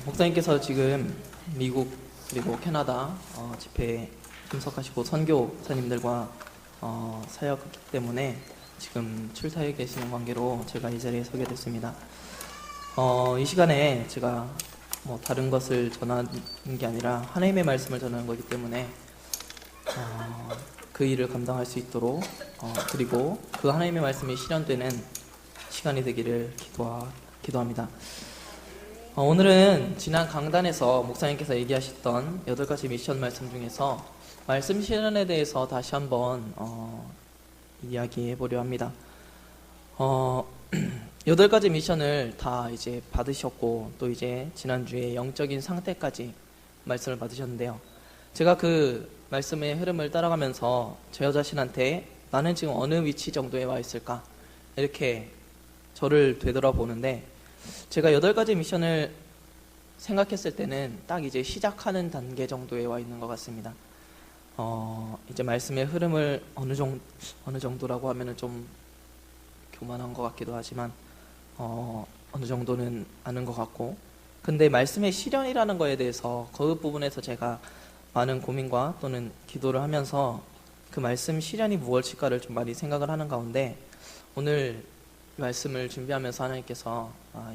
목사님께서 지금 미국 그리고 캐나다 집회에 참석하시고 선교사님들과 사역하기 때문에 지금 출사해 계시는 관계로 제가 이 자리에 서게 됐습니다. 이 시간에 제가 다른 것을 전하는 게 아니라 하나님의 말씀을 전하는 거기 때문에 그 일을 감당할 수 있도록 그리고 그 하나님의 말씀이 실현되는 시간이 되기를 기도합니다. 오늘은 지난 강단에서 목사님께서 얘기하셨던 8가지 미션 말씀 중에서 말씀 실현에 대해서 다시 한번 이야기해 보려 합니다. 8가지 미션을 다 이제 받으셨고 또 이제 지난주에 영적인 상태까지 말씀을 받으셨는데요. 제가 그 말씀의 흐름을 따라가면서 저 자신한테 나는 지금 어느 위치 정도에 와 있을까 이렇게 저를 되돌아보는데 제가 8가지 미션을 생각했을 때는 딱 이제 시작하는 단계 정도에 와 있는 것 같습니다. 이제 말씀의 흐름을 어느 정도라고 하면은 좀 교만한 것 같기도 하지만 어느 정도는 아는 것 같고, 근데 말씀의 실현이라는 거에 대해서 그 부분에서 제가 많은 고민과 또는 기도를 하면서 그 말씀 실현이 무엇일까를 좀 많이 생각을 하는 가운데 오늘 말씀을 준비하면서 하나님께서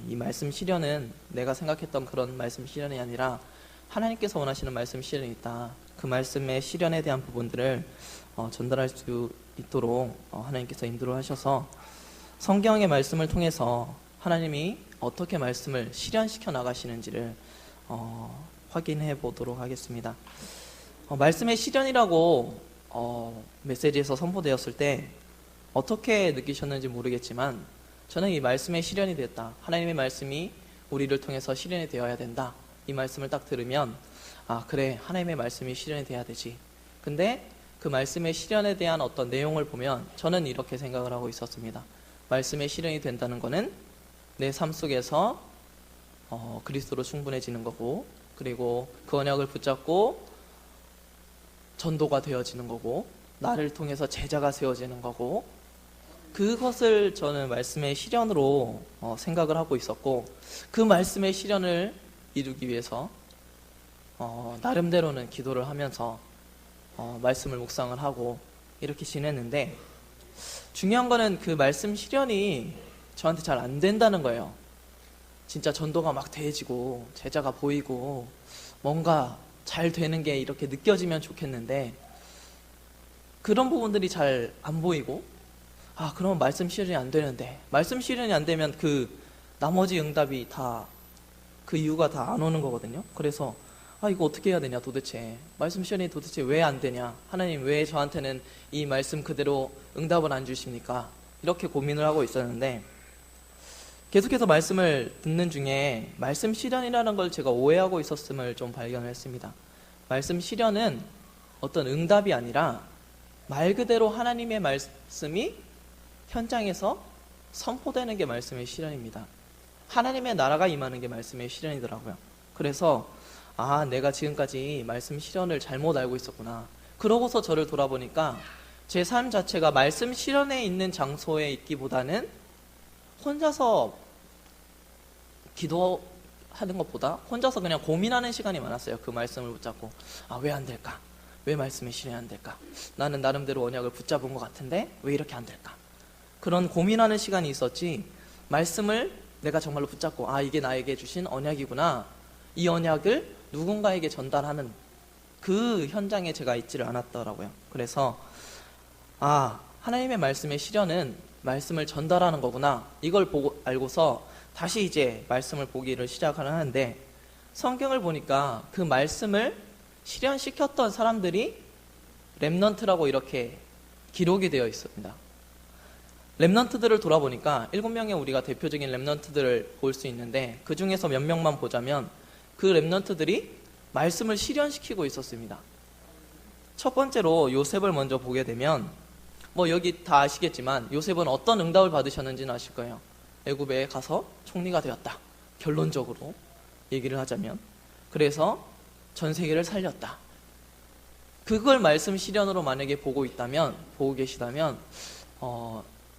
이 말씀 실현은 내가 생각했던 그런 말씀 실현이 아니라 하나님께서 원하시는 말씀 실현이 있다. 그 말씀의 실현에 대한 부분들을 전달할 수 있도록 하나님께서 인도를 하셔서 성경의 말씀을 통해서 하나님이 어떻게 말씀을 실현시켜 나가시는지를 확인해 보도록 하겠습니다. 말씀의 실현이라고 메시지에서 선포되었을 때 어떻게 느끼셨는지 모르겠지만 저는 이 말씀의 실현이 됐다, 하나님의 말씀이 우리를 통해서 실현이 되어야 된다, 이 말씀을 딱 들으면 그래, 하나님의 말씀이 실현이 돼야 되지. 근데 그 말씀의 실현에 대한 어떤 내용을 보면 저는 이렇게 생각을 하고 있었습니다. 말씀의 실현이 된다는 거는 내 삶 속에서 그리스도로 충분해지는 거고, 그리고 그 언약을 붙잡고 전도가 되어지는 거고, 나를 통해서 제자가 세워지는 거고, 그것을 저는 말씀의 실현으로 생각을 하고 있었고, 그 말씀의 실현을 이루기 위해서 나름대로는 기도를 하면서 말씀을 묵상을 하고 이렇게 지냈는데, 중요한 거는 그 말씀 실현이 저한테 잘 안 된다는 거예요. 진짜 전도가 막 돼지고 제자가 보이고 뭔가 잘 되는 게 이렇게 느껴지면 좋겠는데 그런 부분들이 잘 안 보이고, 그러면 말씀 실현이 안 되는데, 말씀 실현이 안 되면 그 나머지 응답이 다 그 이유가 다 안 오는 거거든요. 그래서 이거 어떻게 해야 되냐, 도대체 말씀 실현이 도대체 왜 안 되냐, 하나님 왜 저한테는 이 말씀 그대로 응답을 안 주십니까, 이렇게 고민을 하고 있었는데, 계속해서 말씀을 듣는 중에 말씀 실현이라는 걸 제가 오해하고 있었음을 좀 발견을 했습니다. 말씀 실현은 어떤 응답이 아니라 말 그대로 하나님의 말씀이 현장에서 선포되는 게 말씀의 실현입니다. 하나님의 나라가 임하는 게 말씀의 실현이더라고요. 그래서 내가 지금까지 말씀 실현을 잘못 알고 있었구나. 그러고서 저를 돌아보니까 제 삶 자체가 말씀 실현에 있는 장소에 있기보다는 혼자서 기도하는 것보다 혼자서 그냥 고민하는 시간이 많았어요. 그 말씀을 붙잡고 왜 안 될까? 왜 말씀이 실현이 안 될까? 나는 나름대로 언약을 붙잡은 것 같은데 왜 이렇게 안 될까? 그런 고민하는 시간이 있었지, 말씀을 내가 정말로 붙잡고 이게 나에게 주신 언약이구나, 이 언약을 누군가에게 전달하는 그 현장에 제가 있지를 않았더라고요. 그래서 하나님의 말씀의 실현은 말씀을 전달하는 거구나, 이걸 알고서 다시 이제 말씀을 보기를 시작하는데, 성경을 보니까 그 말씀을 실현시켰던 사람들이 렘넌트라고 이렇게 기록이 되어 있습니다. 렘넌트들을 돌아보니까 7명의 우리가 대표적인 렘넌트들을 볼 수 있는데, 그 중에서 몇 명만 보자면 그 렘넌트들이 말씀을 실현시키고 있었습니다. 첫 번째로 요셉을 먼저 보게 되면, 여기 다 아시겠지만 요셉은 어떤 응답을 받으셨는지는 아실 거예요. 애굽에 가서 총리가 되었다, 결론적으로 얘기를 하자면. 그래서 전 세계를 살렸다. 그걸 말씀 실현으로 만약에 보고 계시다면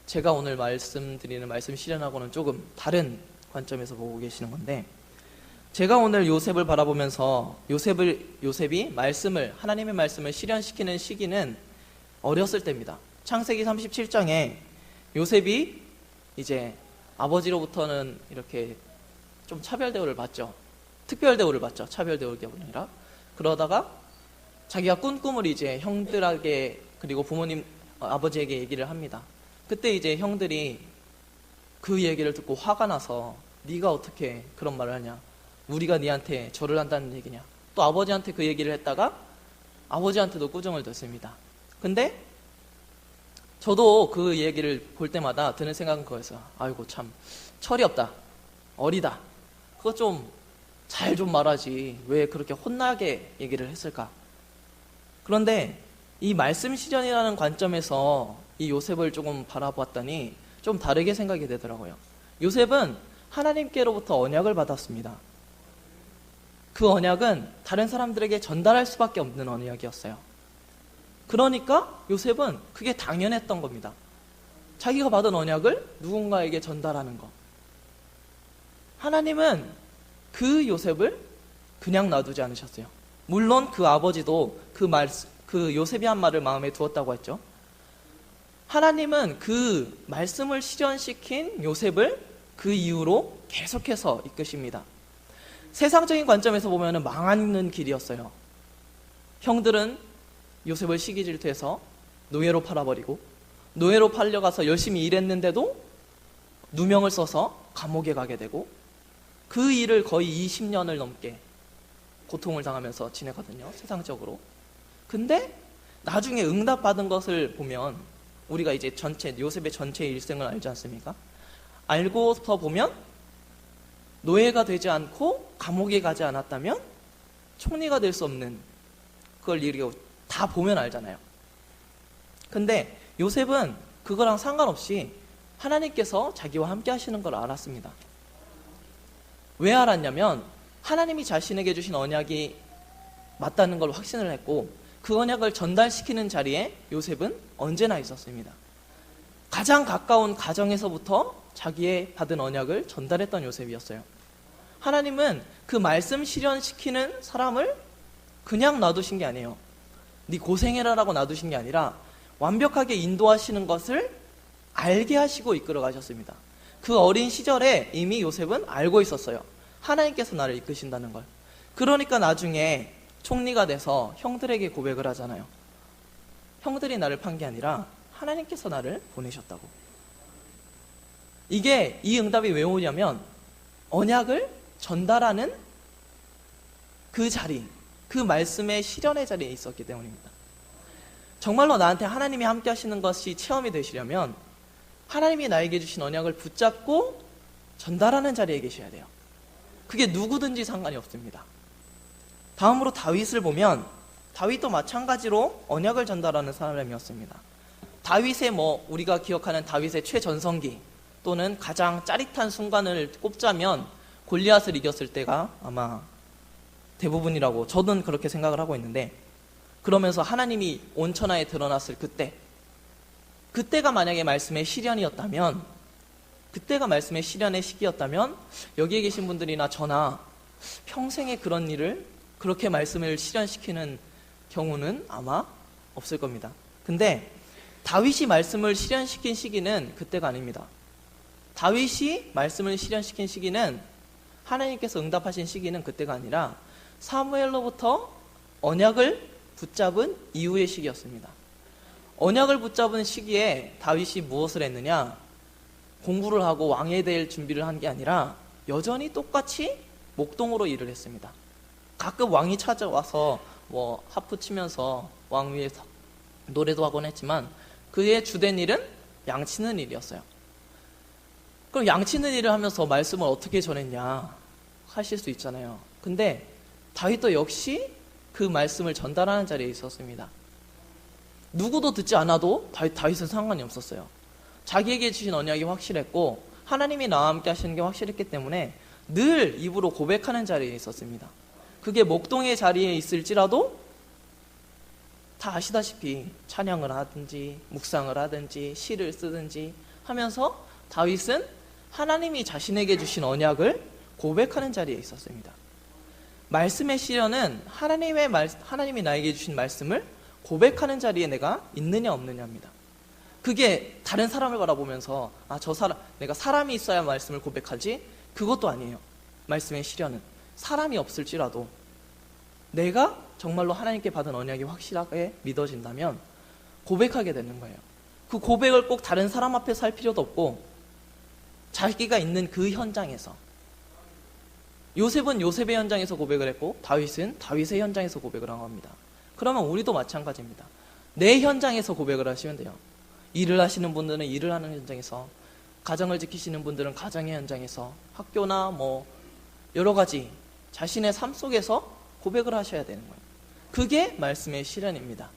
제가 오늘 말씀드리는 말씀 실현하고는 조금 다른 관점에서 보고 계시는 건데, 제가 오늘 요셉을 바라보면서 요셉이 하나님의 말씀을 실현시키는 시기는 어렸을 때입니다. 창세기 37장에 요셉이 이제 아버지로부터는 이렇게 좀 차별 대우를 받죠. 특별 대우를 받죠. 차별 대우가 아니라. 그러다가 자기가 꾼 꿈을 이제 형들에게 그리고 아버지에게 얘기를 합니다. 그때 이제 형들이 그 얘기를 듣고 화가 나서 네가 어떻게 그런 말을 하냐, 우리가 네한테 절을 한다는 얘기냐, 또 아버지한테 그 얘기를 했다가 아버지한테도 꾸중을 듣습니다. 근데 저도 그 얘기를 볼 때마다 드는 생각은 그거였어요. 아이고 참 철이 없다, 어리다, 그거 좀 잘 좀 말하지 왜 그렇게 혼나게 얘기를 했을까. 그런데 이 말씀 실현이라는 관점에서 이 요셉을 조금 바라보았더니 좀 다르게 생각이 되더라고요. 요셉은 하나님께로부터 언약을 받았습니다. 그 언약은 다른 사람들에게 전달할 수밖에 없는 언약이었어요. 그러니까 요셉은 그게 당연했던 겁니다. 자기가 받은 언약을 누군가에게 전달하는 거. 하나님은 그 요셉을 그냥 놔두지 않으셨어요. 물론 그 아버지도 그 요셉이 한 말을 마음에 두었다고 했죠. 하나님은 그 말씀을 실현시킨 요셉을 그 이후로 계속해서 이끄십니다. 세상적인 관점에서 보면 망하는 길이었어요. 형들은 요셉을 시기 질투해서 노예로 팔아버리고, 노예로 팔려가서 열심히 일했는데도 누명을 써서 감옥에 가게 되고, 그 일을 거의 20년을 넘게 고통을 당하면서 지내거든요, 세상적으로. 근데 나중에 응답받은 것을 보면 우리가 이제 요셉의 전체 일생을 알지 않습니까? 알고서 보면 노예가 되지 않고 감옥에 가지 않았다면 총리가 될 수 없는 그걸 이렇게 다 보면 알잖아요. 근데 요셉은 그거랑 상관없이 하나님께서 자기와 함께 하시는 걸 알았습니다. 왜 알았냐면 하나님이 자신에게 주신 언약이 맞다는 걸 확신을 했고, 그 언약을 전달시키는 자리에 요셉은 언제나 있었습니다. 가장 가까운 가정에서부터 자기의 받은 언약을 전달했던 요셉이었어요. 하나님은 그 말씀 실현시키는 사람을 그냥 놔두신 게 아니에요. 네 고생해라 라고 놔두신 게 아니라 완벽하게 인도하시는 것을 알게 하시고 이끌어 가셨습니다. 그 어린 시절에 이미 요셉은 알고 있었어요. 하나님께서 나를 이끄신다는 걸. 그러니까 나중에 총리가 돼서 형들에게 고백을 하잖아요. 형들이 나를 판 게 아니라 하나님께서 나를 보내셨다고. 이 응답이 왜 오냐면 언약을 전달하는 그 자리, 그 말씀의 실현의 자리에 있었기 때문입니다. 정말로 나한테 하나님이 함께 하시는 것이 체험이 되시려면 하나님이 나에게 주신 언약을 붙잡고 전달하는 자리에 계셔야 돼요. 그게 누구든지 상관이 없습니다. 다음으로 다윗을 보면 다윗도 마찬가지로 언약을 전달하는 사람이었습니다. 다윗의 우리가 기억하는 다윗의 최전성기 또는 가장 짜릿한 순간을 꼽자면 골리앗을 이겼을 때가 아마 대부분이라고 저는 그렇게 생각을 하고 있는데, 그러면서 하나님이 온 천하에 드러났을 그때가 만약에 말씀의 실현이었다면, 그때가 말씀의 실현의 시기였다면 여기에 계신 분들이나 저나 평생에 그런 일을 그렇게 말씀을 실현시키는 경우는 아마 없을 겁니다. 근데 다윗이 말씀을 실현시킨 시기는 그때가 아닙니다. 다윗이 말씀을 실현시킨 시기는, 하나님께서 응답하신 시기는 그때가 아니라 사무엘로부터 언약을 붙잡은 이후의 시기였습니다. 언약을 붙잡은 시기에 다윗이 무엇을 했느냐? 공부를 하고 왕이 될 준비를 한 게 아니라 여전히 똑같이 목동으로 일을 했습니다. 가끔 왕이 찾아와서 하프 치면서 왕 위에 노래도 하곤 했지만 그의 주된 일은 양치는 일이었어요. 그럼 양치는 일을 하면서 말씀을 어떻게 전했냐 하실 수 있잖아요. 근데 다윗도 역시 그 말씀을 전달하는 자리에 있었습니다. 누구도 듣지 않아도 다윗은 상관이 없었어요. 자기에게 주신 언약이 확실했고 하나님이 나와 함께 하시는 게 확실했기 때문에 늘 입으로 고백하는 자리에 있었습니다. 그게 목동의 자리에 있을지라도 다 아시다시피 찬양을 하든지 묵상을 하든지 시를 쓰든지 하면서 다윗은 하나님이 자신에게 주신 언약을 고백하는 자리에 있었습니다. 말씀의 실현은 하나님이 나에게 주신 말씀을 고백하는 자리에 내가 있느냐 없느냐입니다. 그게 다른 사람을 바라보면서 내가 사람이 있어야 말씀을 고백하지, 그것도 아니에요. 말씀의 실현은 사람이 없을지라도 내가 정말로 하나님께 받은 언약이 확실하게 믿어진다면 고백하게 되는 거예요. 그 고백을 꼭 다른 사람 앞에서 할 필요도 없고 자기가 있는 그 현장에서, 요셉은 요셉의 현장에서 고백을 했고 다윗은 다윗의 현장에서 고백을 한 겁니다. 그러면 우리도 마찬가지입니다. 내 현장에서 고백을 하시면 돼요. 일을 하시는 분들은 일을 하는 현장에서, 가정을 지키시는 분들은 가정의 현장에서, 학교나 여러 가지 자신의 삶 속에서 고백을 하셔야 되는 거예요. 그게 말씀의 실현입니다.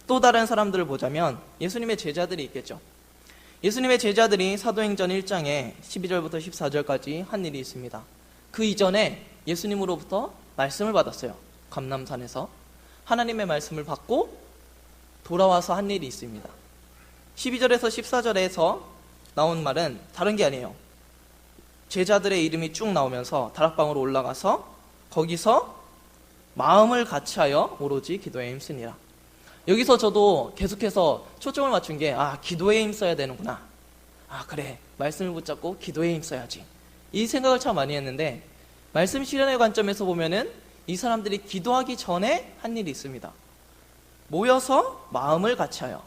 또 다른 사람들을 보자면 예수님의 제자들이 있겠죠. 예수님의 제자들이 사도행전 1장에 12절부터 14절까지 한 일이 있습니다. 그 이전에 예수님으로부터 말씀을 받았어요. 감람산에서 하나님의 말씀을 받고 돌아와서 한 일이 있습니다. 12절에서 14절에서 나온 말은 다른 게 아니에요. 제자들의 이름이 쭉 나오면서 다락방으로 올라가서 거기서 마음을 같이하여 오로지 기도에 힘쓰니라. 여기서 저도 계속해서 초점을 맞춘 게, 기도에 힘써야 되는구나. 그래, 말씀을 붙잡고 기도에 힘써야지. 이 생각을 참 많이 했는데, 말씀 실현의 관점에서 보면은 이 사람들이 기도하기 전에 한 일이 있습니다. 모여서 마음을 같이하여.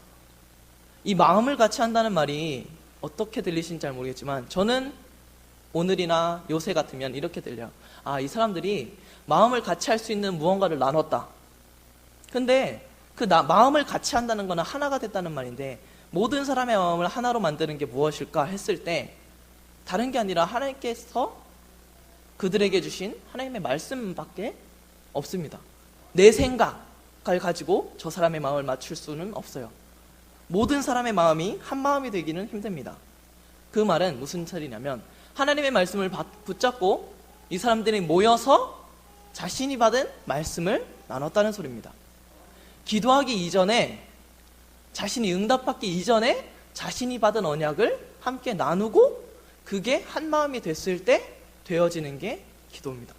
이 마음을 같이 한다는 말이 어떻게 들리신지 잘 모르겠지만 저는 오늘이나 요새 같으면 이렇게 들려요. 이 사람들이 마음을 같이 할 수 있는 무언가를 나눴다. 근데 그 마음을 같이 한다는 거는 하나가 됐다는 말인데, 모든 사람의 마음을 하나로 만드는 게 무엇일까 했을 때 다른 게 아니라 하나님께서 그들에게 주신 하나님의 말씀밖에 없습니다. 내 생각을 가지고 저 사람의 마음을 맞출 수는 없어요. 모든 사람의 마음이 한 마음이 되기는 힘듭니다. 그 말은 무슨 말이냐면, 하나님의 말씀을 붙잡고 이 사람들이 모여서 자신이 받은 말씀을 나눴다는 소리입니다. 기도하기 이전에, 자신이 응답받기 이전에 자신이 받은 언약을 함께 나누고 그게 한 마음이 됐을 때 되어지는 게 기도입니다.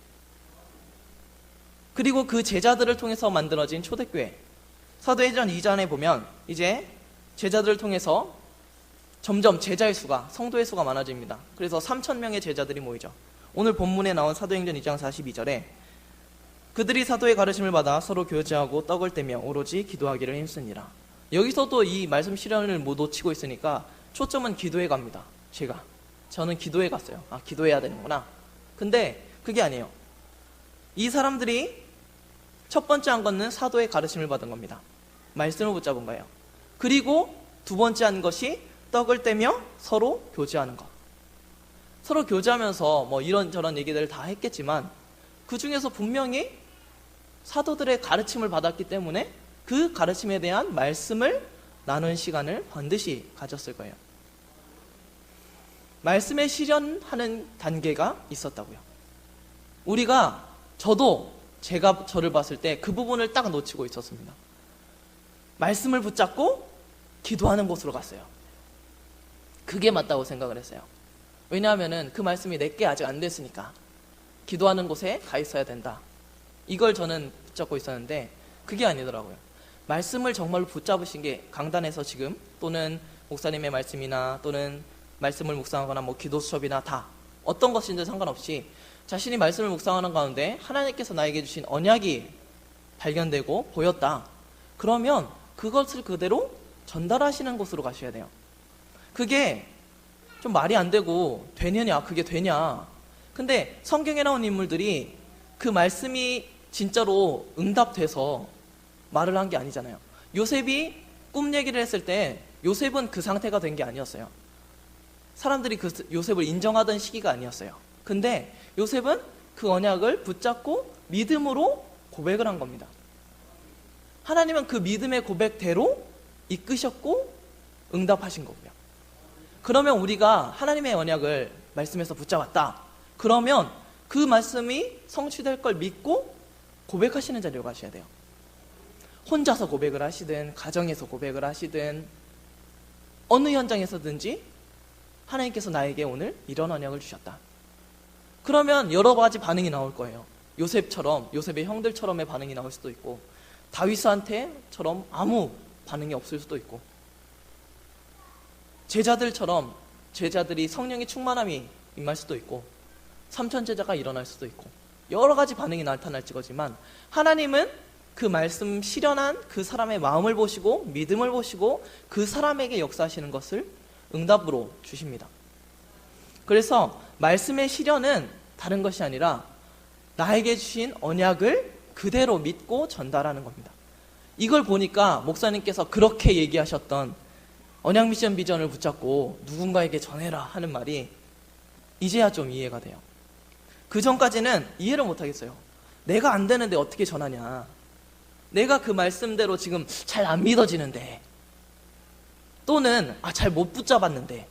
그리고 그 제자들을 통해서 만들어진 초대교회, 사도행전 2장에 보면 이제 제자들을 통해서 점점 제자의 수가, 성도의 수가 많아집니다. 그래서 3,000명의 제자들이 모이죠. 오늘 본문에 나온 사도행전 2장 42절에 그들이 사도의 가르침을 받아 서로 교제하고 떡을 떼며 오로지 기도하기를 힘쓰니라. 여기서도 이 말씀 실현을 못 놓치고 있으니까 초점은 기도에 갑니다. 저는 기도에 갔어요. 기도해야 되는구나. 근데 그게 아니에요. 이 사람들이 첫 번째 한 것은 사도의 가르침을 받은 겁니다. 말씀을 붙잡은 거예요. 그리고 두 번째 한 것이 떡을 떼며 서로 교제하는 것. 서로 교제하면서 이런저런 얘기들을 다 했겠지만 그 중에서 분명히 사도들의 가르침을 받았기 때문에 그 가르침에 대한 말씀을 나눈 시간을 반드시 가졌을 거예요. 말씀에 실현하는 단계가 있었다고요. 제가 저를 봤을 때 그 부분을 딱 놓치고 있었습니다. 말씀을 붙잡고 기도하는 곳으로 갔어요. 그게 맞다고 생각을 했어요. 왜냐하면 그 말씀이 내게 아직 안 됐으니까 기도하는 곳에 가 있어야 된다. 이걸 저는 붙잡고 있었는데 그게 아니더라고요. 말씀을 정말로 붙잡으신 게 강단에서 지금, 또는 목사님의 말씀이나 또는 말씀을 묵상하거나 기도 수업이나 다 어떤 것인지 상관없이 자신이 말씀을 묵상하는 가운데 하나님께서 나에게 주신 언약이 발견되고 보였다. 그러면 그것을 그대로 전달하시는 곳으로 가셔야 돼요. 그게 좀 말이 안 되고 그게 되냐. 근데 성경에 나온 인물들이 그 말씀이 진짜로 응답돼서 말을 한 게 아니잖아요. 요셉이 꿈 얘기를 했을 때 요셉은 그 상태가 된 게 아니었어요. 사람들이 그 요셉을 인정하던 시기가 아니었어요. 근데 요셉은 그 언약을 붙잡고 믿음으로 고백을 한 겁니다. 하나님은 그 믿음의 고백대로 이끄셨고 응답하신 거고요. 그러면 우리가 하나님의 언약을 말씀에서 붙잡았다. 그러면 그 말씀이 성취될 걸 믿고 고백하시는 자리로 가셔야 돼요. 혼자서 고백을 하시든 가정에서 고백을 하시든 어느 현장에서든지 하나님께서 나에게 오늘 이런 언약을 주셨다. 그러면 여러 가지 반응이 나올 거예요. 요셉의 형들처럼의 반응이 나올 수도 있고, 다윗한테처럼 아무 반응이 없을 수도 있고, 제자들이 성령의 충만함이 임할 수도 있고, 삼천제자가 일어날 수도 있고, 여러 가지 반응이 나타날지 거지만, 하나님은 그 말씀 실현한 그 사람의 마음을 보시고 믿음을 보시고 그 사람에게 역사하시는 것을 응답으로 주십니다. 그래서 말씀의 실현은 다른 것이 아니라 나에게 주신 언약을 그대로 믿고 전달하는 겁니다. 이걸 보니까 목사님께서 그렇게 얘기하셨던 언약 미션 비전을 붙잡고 누군가에게 전해라 하는 말이 이제야 좀 이해가 돼요. 그 전까지는 이해를 못하겠어요. 내가 안 되는데 어떻게 전하냐, 내가 그 말씀대로 지금 잘 안 믿어지는데, 또는 잘 못 붙잡았는데,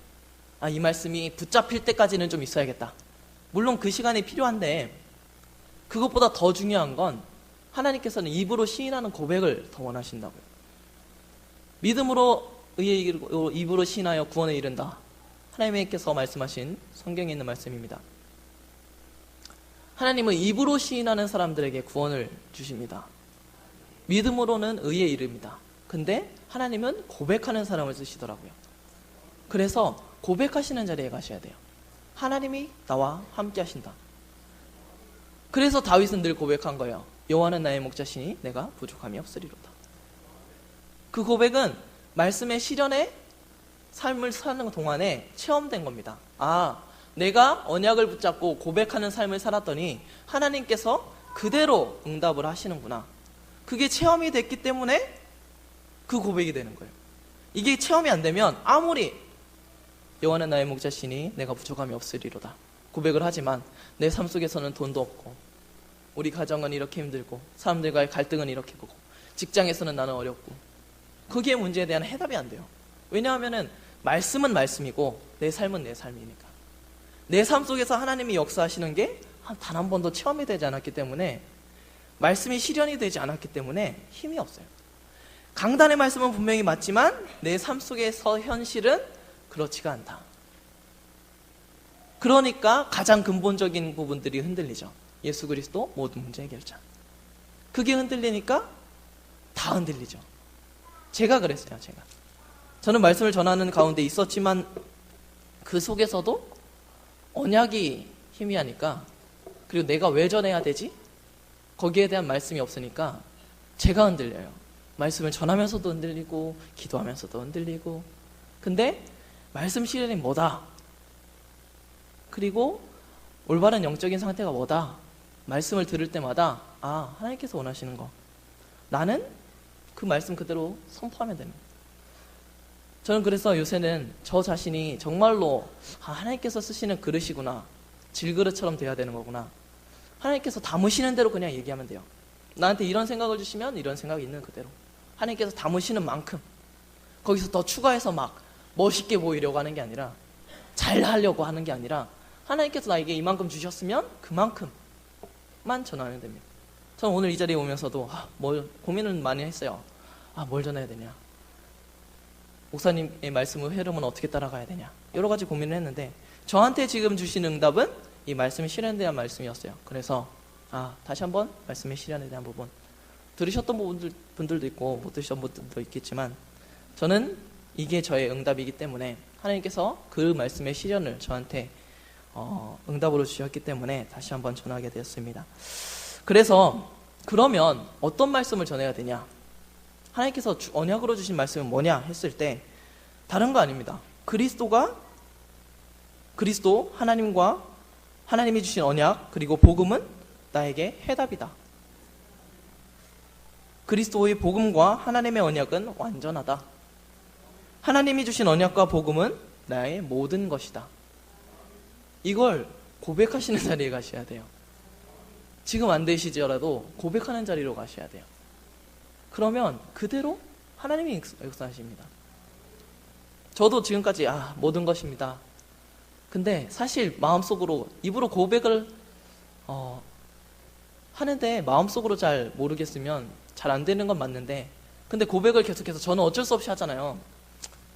이 말씀이 붙잡힐 때까지는 좀 있어야겠다. 물론 그 시간이 필요한데, 그것보다 더 중요한 건 하나님께서는 입으로 시인하는 고백을 더 원하신다고요. 믿음으로 입으로 시인하여 구원에 이른다. 하나님께서 말씀하신 성경에 있는 말씀입니다. 하나님은 입으로 시인하는 사람들에게 구원을 주십니다. 믿음으로는 의에 이릅니다. 근데 하나님은 고백하는 사람을 쓰시더라고요. 그래서 고백하시는 자리에 가셔야 돼요. 하나님이 나와 함께 하신다. 그래서 다윗은 늘 고백한 거예요. 여호와는 나의 목자시니 내가 부족함이 없으리로다. 그 고백은 말씀의 실현의 삶을 사는 동안에 체험된 겁니다. 내가 언약을 붙잡고 고백하는 삶을 살았더니 하나님께서 그대로 응답을 하시는구나. 그게 체험이 됐기 때문에 그 고백이 되는 거예요. 이게 체험이 안 되면 아무리 여호와는 나의 목자시니 내가 부족함이 없으리로다 고백을 하지만 내 삶 속에서는 돈도 없고, 우리 가정은 이렇게 힘들고, 사람들과의 갈등은 이렇게 크고, 직장에서는 나는 어렵고, 거기에 문제에 대한 해답이 안 돼요. 왜냐하면은 말씀은 말씀이고 내 삶은 내 삶이니까. 내 삶 속에서 하나님이 역사하시는 게 단 한 번도 체험이 되지 않았기 때문에, 말씀이 실현이 되지 않았기 때문에 힘이 없어요. 강단의 말씀은 분명히 맞지만 내 삶 속에서 현실은 그렇지가 않다. 그러니까 가장 근본적인 부분들이 흔들리죠. 예수 그리스도 모든 문제 해결자. 그게 흔들리니까 다 흔들리죠. 제가 그랬어요. 저는 말씀을 전하는 가운데 있었지만 그 속에서도 언약이 희미하니까, 그리고 내가 왜 전해야 되지? 거기에 대한 말씀이 없으니까 제가 흔들려요. 말씀을 전하면서도 흔들리고 기도하면서도 흔들리고. 근데 말씀 실현이 뭐다? 그리고 올바른 영적인 상태가 뭐다? 말씀을 들을 때마다 하나님께서 원하시는 거, 나는 그 말씀 그대로 선포하면 됩니다. 저는 그래서 요새는 저 자신이 정말로 하나님께서 쓰시는 그릇이구나, 질그릇처럼 돼야 되는 거구나, 하나님께서 담으시는 대로 그냥 얘기하면 돼요. 나한테 이런 생각을 주시면 이런 생각이 있는 그대로, 하나님께서 담으시는 만큼, 거기서 더 추가해서 막 멋있게 보이려고 하는 게 아니라, 잘 하려고 하는 게 아니라, 하나님께서 나에게 이만큼 주셨으면 그만큼만 전하면 됩니다. 저는 오늘 이 자리에 오면서도 고민을 많이 했어요. 뭘 전해야 되냐, 목사님의 말씀의 흐름은 어떻게 따라가야 되냐, 여러 가지 고민을 했는데 저한테 지금 주신 응답은 이 말씀의 실현에 대한 말씀이었어요. 그래서 다시 한번 말씀의 실현에 대한 부분, 들으셨던 분들도 있고 못 들으셨던 분들도 있겠지만, 저는 이게 저의 응답이기 때문에, 하나님께서 그 말씀의 실현을 저한테 응답으로 주셨기 때문에 다시 한번 전하게 되었습니다. 그래서 그러면 어떤 말씀을 전해야 되냐, 하나님께서 언약으로 주신 말씀은 뭐냐 했을 때 다른 거 아닙니다. 그리스도, 하나님이 주신 언약, 그리고 복음은 나에게 해답이다. 그리스도의 복음과 하나님의 언약은 완전하다. 하나님이 주신 언약과 복음은 나의 모든 것이다. 이걸 고백하시는 자리에 가셔야 돼요. 지금 안 되시더라도 고백하는 자리로 가셔야 돼요. 그러면 그대로 하나님이 역사하십니다. 저도 지금까지 모든 것입니다. 근데 사실 마음속으로, 입으로 고백을 하는데 마음속으로 잘 모르겠으면 잘 안 되는 건 맞는데, 근데 고백을 계속해서 저는 어쩔 수 없이 하잖아요.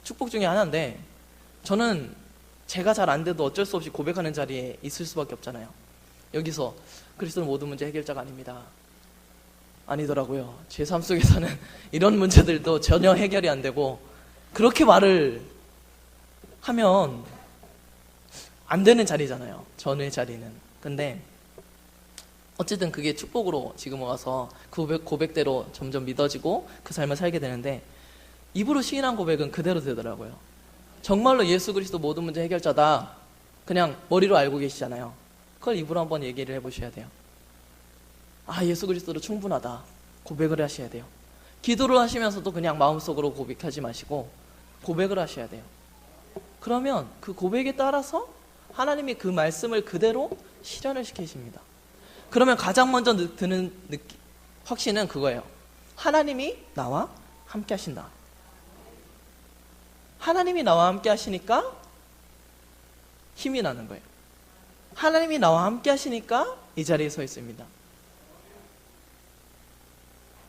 축복 중에 하나인데, 저는 제가 잘 안 돼도 어쩔 수 없이 고백하는 자리에 있을 수밖에 없잖아요. 여기서 그리스도는 모든 문제 해결자가 아닙니다. 아니더라고요. 제 삶 속에서는 이런 문제들도 전혀 해결이 안 되고, 그렇게 말을 하면 안 되는 자리잖아요, 전의 자리는. 근데 어쨌든 그게 축복으로 지금 와서 고백대로 점점 믿어지고 그 삶을 살게 되는데, 입으로 시인한 고백은 그대로 되더라고요. 정말로 예수 그리스도 모든 문제 해결자다, 그냥 머리로 알고 계시잖아요. 그걸 입으로 한번 얘기를 해보셔야 돼요. 아, 예수 그리스도로 충분하다, 고백을 하셔야 돼요. 기도를 하시면서도 그냥 마음속으로 고백하지 마시고 고백을 하셔야 돼요. 그러면 그 고백에 따라서 하나님이 그 말씀을 그대로 실현을 시키십니다. 그러면 가장 먼저 드는 확신은 그거예요. 하나님이 나와 함께 하신다. 하나님이 나와 함께 하시니까 힘이 나는 거예요. 하나님이 나와 함께 하시니까 이 자리에 서 있습니다.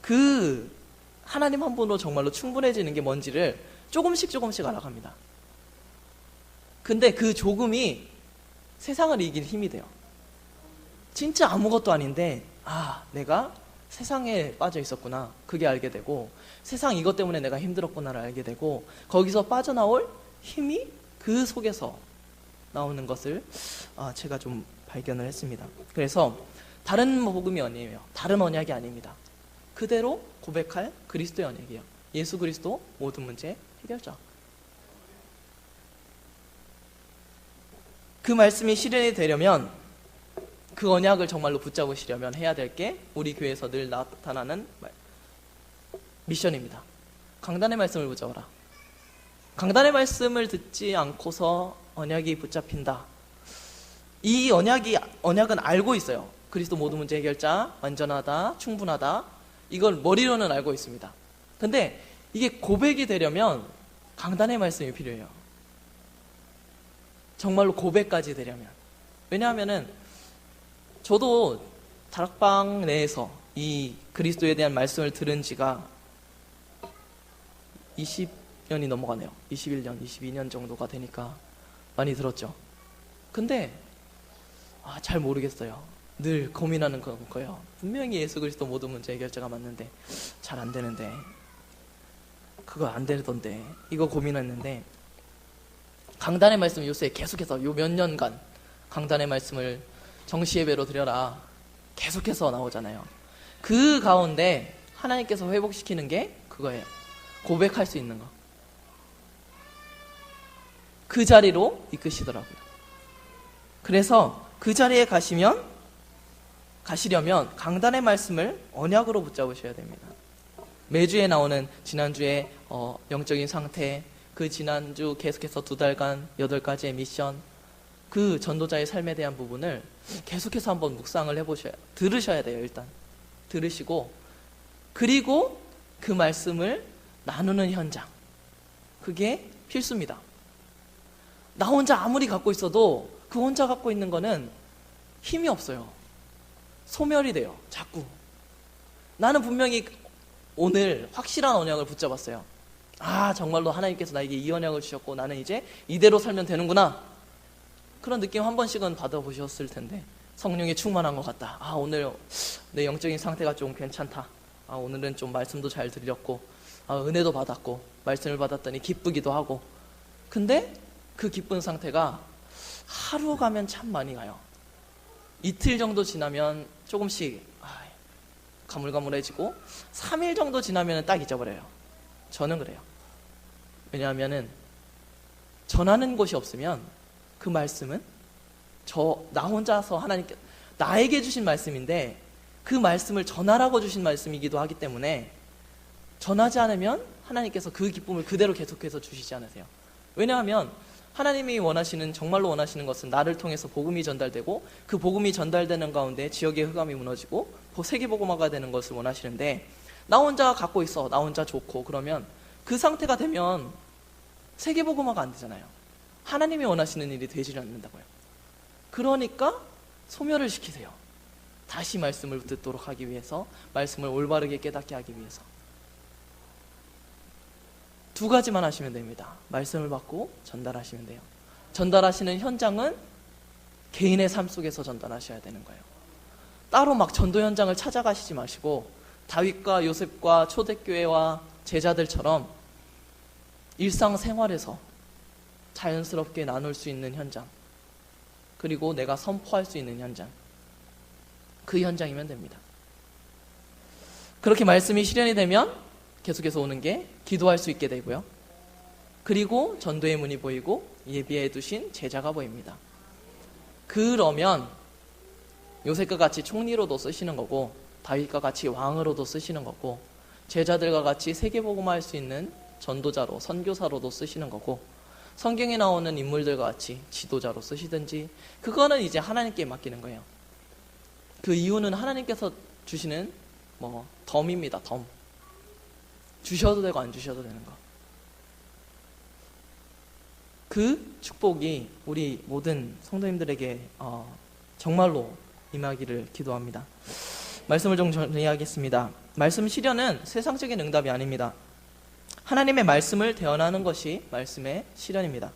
그 하나님 한 분으로 정말로 충분해지는 게 뭔지를 조금씩 알아갑니다. 근데 그 조금이 세상을 이길 힘이 돼요. 진짜 아무것도 아닌데, 아, 내가 세상에 빠져 있었구나, 그게 알게 되고, 세상 이것 때문에 내가 힘들었구나를 알게 되고, 거기서 빠져나올 힘이 그 속에서 나오는 것을 제가 좀 발견을 했습니다. 그래서 다른 복음이 아니에요. 다른 언약이 아닙니다. 그대로 고백할 그리스도의 언약이에요. 예수 그리스도 모든 문제 해결자. 그 말씀이 실현이 되려면, 그 언약을 정말로 붙잡으시려면 해야 될 게 우리 교회에서 늘 나타나는 미션입니다. 강단의 말씀을 붙잡아라. 강단의 말씀을 듣지 않고서 언약이 붙잡힌다. 이 언약은 알고 있어요. 그리스도 모든 문제 해결자, 완전하다, 충분하다, 이걸 머리로는 알고 있습니다. 근데 이게 고백이 되려면 강단의 말씀이 필요해요. 정말로 고백까지 되려면. 왜냐하면은 저도 다락방 내에서 이 그리스도에 대한 말씀을 들은 지가 20년이 넘어가네요. 21년, 22년 정도가 되니까 많이 들었죠. 근데 잘 모르겠어요. 늘 고민하는 거예요. 분명히 예수 그리스도 모든 문제 해결자가 맞는데 잘 안 되는데, 그거 안 되던데, 이거 고민했는데, 강단의 말씀 요새 계속해서 요 몇 년간 강단의 말씀을 정시예배로 드려라 계속해서 나오잖아요. 그 가운데 하나님께서 회복시키는 게 그거예요. 고백할 수 있는 거. 그 자리로 이끄시더라고요. 그래서 그 자리에 가시려면 강단의 말씀을 언약으로 붙잡으셔야 됩니다. 매주에 나오는 지난주에 영적인 상태, 그 지난주 계속해서 2달간 8가지의 미션, 그 전도자의 삶에 대한 부분을 계속해서 한번 묵상을 들으셔야 돼요. 일단 들으시고, 그리고 그 말씀을 나누는 현장, 그게 필수입니다. 나 혼자 아무리 갖고 있어도 그 혼자 갖고 있는 거는 힘이 없어요. 소멸이 돼요. 자꾸. 나는 분명히 오늘 확실한 언약을 붙잡았어요. 정말로 하나님께서 나에게 이 언약을 주셨고 나는 이제 이대로 살면 되는구나, 그런 느낌 한 번씩은 받아보셨을 텐데, 성령이 충만한 것 같다, 오늘 내 영적인 상태가 좀 괜찮다, 오늘은 좀 말씀도 잘 들렸고, 은혜도 받았고, 말씀을 받았더니 기쁘기도 하고. 근데 그 기쁜 상태가 하루 가면 참 많이 가요. 이틀 정도 지나면 조금씩 가물가물해지고, 3일 정도 지나면 딱 잊어버려요. 저는 그래요. 왜냐하면은 전하는 곳이 없으면 그 말씀은 나 혼자서 하나님께 나에게 주신 말씀인데, 그 말씀을 전하라고 주신 말씀이기도 하기 때문에 전하지 않으면 하나님께서 그 기쁨을 그대로 계속해서 주시지 않으세요. 왜냐하면 하나님이 정말로 원하시는 것은 나를 통해서 복음이 전달되고, 그 복음이 전달되는 가운데 지역의 흑암이 무너지고 세계복음화가 되는 것을 원하시는데, 나 혼자 갖고 있어, 나 혼자 좋고, 그러면 그 상태가 되면 세계복음화가 안 되잖아요. 하나님이 원하시는 일이 되지 않는다고요. 그러니까 소멸을 시키세요. 다시 말씀을 듣도록 하기 위해서, 말씀을 올바르게 깨닫게 하기 위해서. 2가지만 하시면 됩니다. 말씀을 받고 전달하시면 돼요. 전달하시는 현장은 개인의 삶 속에서 전달하셔야 되는 거예요. 따로 막 전도 현장을 찾아가시지 마시고 다윗과 요셉과 초대교회와 제자들처럼 일상생활에서 자연스럽게 나눌 수 있는 현장, 그리고 내가 선포할 수 있는 현장, 그 현장이면 됩니다. 그렇게 말씀이 실현이 되면 계속해서 오는 게 기도할 수 있게 되고요. 그리고 전도의 문이 보이고 예비해 두신 제자가 보입니다. 그러면 요셉과 같이 총리로도 쓰시는 거고, 다윗과 같이 왕으로도 쓰시는 거고, 제자들과 같이 세계복음화할 수 있는 전도자로, 선교사로도 쓰시는 거고, 성경에 나오는 인물들과 같이 지도자로 쓰시든지, 그거는 이제 하나님께 맡기는 거예요. 그 이유는 하나님께서 주시는 덤입니다. 덤. 주셔도 되고 안 주셔도 되는 거. 그 축복이 우리 모든 성도님들에게 정말로 임하기를 기도합니다. 말씀을 좀 정리하겠습니다. 말씀 실현은 세상적인 응답이 아닙니다. 하나님의 말씀을 대언하는 것이 말씀의 실현입니다.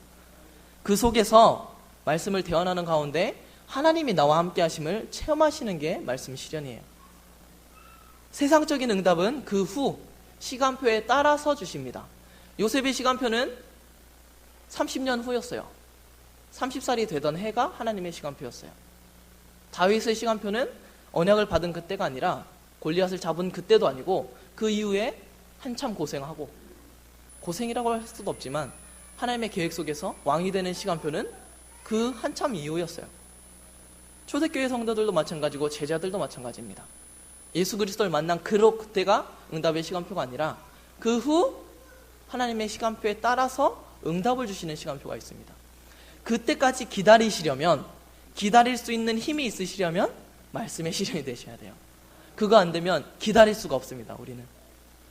그 속에서 말씀을 대언하는 가운데 하나님이 나와 함께 하심을 체험하시는 게 말씀 실현이에요. 세상적인 응답은 그 후 시간표에 따라서 주십니다. 요셉의 시간표는 30년 후였어요. 30살이 되던 해가 하나님의 시간표였어요. 다윗의 시간표는 언약을 받은 그때가 아니라 골리앗을 잡은 그때도 아니고 그 이후에 한참 고생하고, 고생이라고 할 수도 없지만 하나님의 계획 속에서 왕이 되는 시간표는 그 한참 이후였어요. 초대교회 성도들도 마찬가지고 제자들도 마찬가지입니다. 예수 그리스도를 만난 그때가 응답의 시간표가 아니라 그 후 하나님의 시간표에 따라서 응답을 주시는 시간표가 있습니다. 그때까지 기다리시려면, 기다릴 수 있는 힘이 있으시려면 말씀의 실현이 되셔야 돼요. 그거 안 되면 기다릴 수가 없습니다. 우리는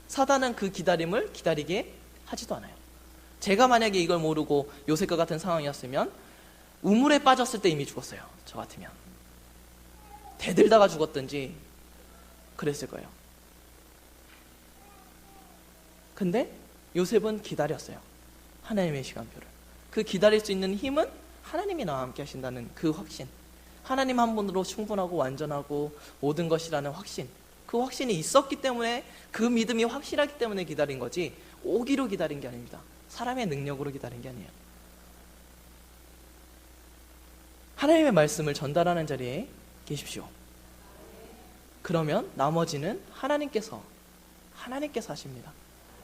사단은 그 기다림을 기다리게 하지도 않아요. 제가 만약에 이걸 모르고 요셉과 같은 상황이었으면 우물에 빠졌을 때 이미 죽었어요. 저 같으면 대들다가 죽었든지 그랬을 거예요. 근데 요셉은 기다렸어요. 하나님의 시간표를. 그 기다릴 수 있는 힘은 하나님이 나와 함께 하신다는 그 확신, 하나님 한 분으로 충분하고 완전하고 모든 것이라는 확신, 그 확신이 있었기 때문에, 그 믿음이 확실하기 때문에 기다린 거지 오기로 기다린 게 아닙니다. 사람의 능력으로 기다린 게 아니에요. 하나님의 말씀을 전달하는 자리에 계십시오. 그러면 나머지는 하나님께서 하십니다.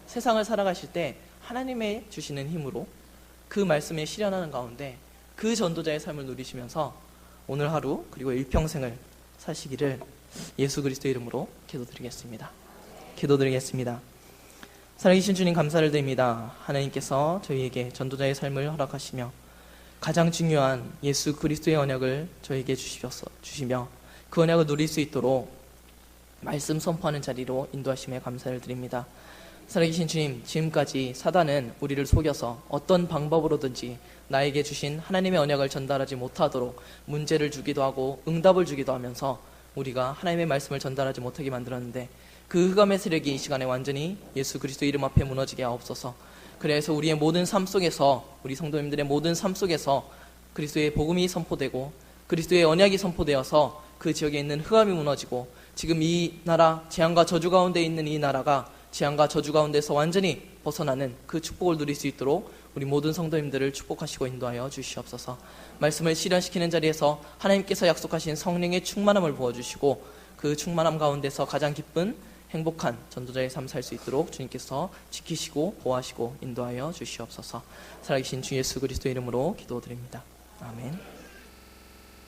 세상을 살아가실 때 하나님의 주시는 힘으로 그 말씀에 실현하는 가운데 그 전도자의 삶을 누리시면서 오늘 하루 그리고 일평생을 사시기를 예수 그리스도의 이름으로 기도드리겠습니다. 살아계신 주님, 감사를 드립니다. 하나님께서 저희에게 전도자의 삶을 허락하시며 가장 중요한 예수 그리스도의 언약을 저희에게 주시며 그 언약을 누릴 수 있도록 말씀 선포하는 자리로 인도하심에 감사를 드립니다. 살아계신 주님, 지금까지 사단은 우리를 속여서 어떤 방법으로든지 나에게 주신 하나님의 언약을 전달하지 못하도록 문제를 주기도 하고 응답을 주기도 하면서 우리가 하나님의 말씀을 전달하지 못하게 만들었는데, 그 흑암의 세력이 이 시간에 완전히 예수 그리스도 이름 앞에 무너지게 하옵소서. 그래서 우리의 모든 삶 속에서, 우리 성도님들의 모든 삶 속에서 그리스도의 복음이 선포되고 그리스도의 언약이 선포되어서 그 지역에 있는 흑암이 무너지고, 지금 이 나라, 재앙과 저주 가운데 있는 이 나라가 재앙과 저주 가운데서 완전히 벗어나는 그 축복을 누릴 수 있도록 우리 모든 성도님들을 축복하시고 인도하여 주시옵소서. 말씀을 실현시키는 자리에서 하나님께서 약속하신 성령의 충만함을 부어주시고 그 충만함 가운데서 가장 기쁜 행복한 전도자의 삶 살 수 있도록 주님께서 지키시고 보호하시고 인도하여 주시옵소서. 살아계신 주 예수 그리스도의 이름으로 기도드립니다. 아멘.